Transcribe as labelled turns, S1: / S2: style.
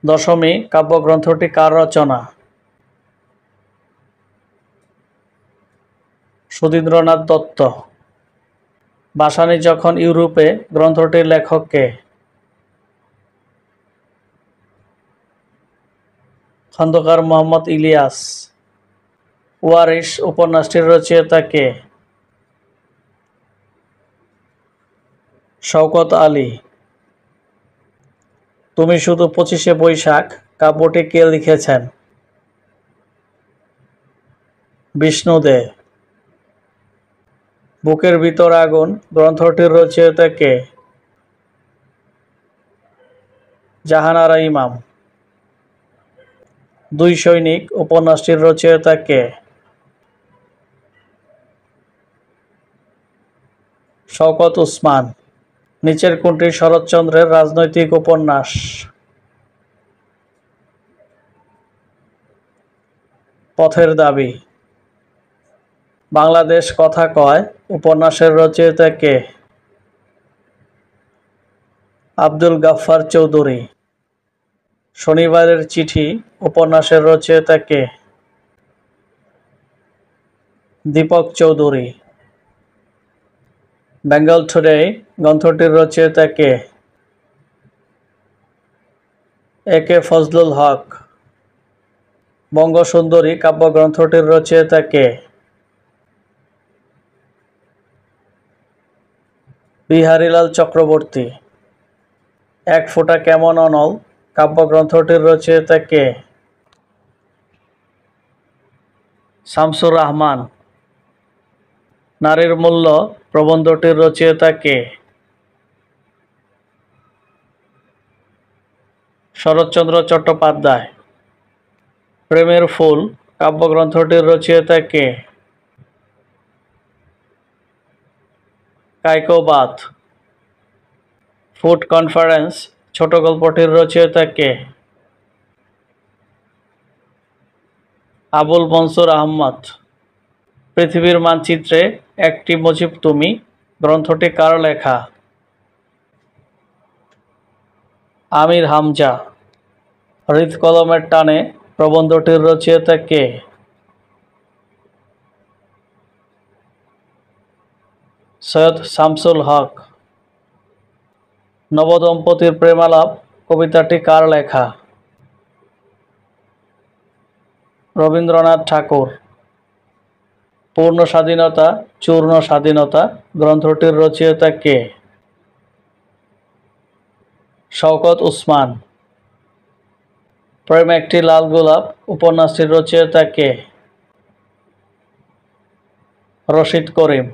S1: দশমী কাব্যগ্রন্থটি কার রচনা? সুধীন্দ্রনাথ দত্ত। ভাসানী যখন ইউরোপে গ্রন্থটির লেখক কে? খন্দকার মোহাম্মদ ইলিয়াস। ওয়ারিশ উপন্যাসটির রচয়িতা কে? শওকত আলী। তুমি শুধু 25শে বৈশাখ কাব্যটি কে লিখেছেন? বিষ্ণু দে। বুকের ভিতর আগুন গ্রন্থটির রচয়িতা কে? জাহান আরা ইমাম। দুই সৈনিক উপন্যাসটির রচয়িতা কে? শওকত উসমান। নিচের কোনটি শরৎচন্দ্রের রাজনৈতিক উপন্যাস? পথের দাবি। বাংলাদেশ কথা কয় উপন্যাসের রচয়িতা কে? আব্দুল গাফফার চৌধুরী। শনিবারের চিঠি উপন্যাসের রচয়িতা কে? দীপক চৌধুরী। বেঙ্গল টুডে গ্রন্থটির রচয়িতা কে? এ.কে ফজলুল হক। বঙ্গসুন্দরী কাব্যগ্রন্থটির রচয়িতা কে? বিহারীলাল চক্রবর্তী। এক ফোঁটা কেমন অনল কাব্যগ্রন্থটির রচয়িতা কে? শামসুর রাহমান। নারীর মূল্য প্রবন্ধটির রচয়িতা কে? শরৎচন্দ্র চট্টোপাধ্যায়। প্রেমের ফুল কাব্যগ্রন্থটির রচয়িতা কে? কাইকো বাথ। ফুড কনফারেন্স ছোট গল্পটির রচয়িতা কে? আবুল মনসুর আহমদ। পৃথিবীর মানচিত্রে একটি মুজিব তুমি গ্রন্থটি কার লেখা? আমির হামজা। হৃদকলমের টানে প্রবন্ধটির রচয়িতা কে? সৈয়দ শামসুল হক। নবদম্পতির প্রেমালাপ কবিতাটি কার লেখা? রবীন্দ্রনাথ ঠাকুর। পূর্ণ স্বাধীনতা চূর্ণ স্বাধীনতা গ্রন্থটির রচয়িতা কে? শওকত উসমান। প্রেম একটি লাল গোলাপ উপন্যাসটির রচয়িতা কে? রশিদ করিম।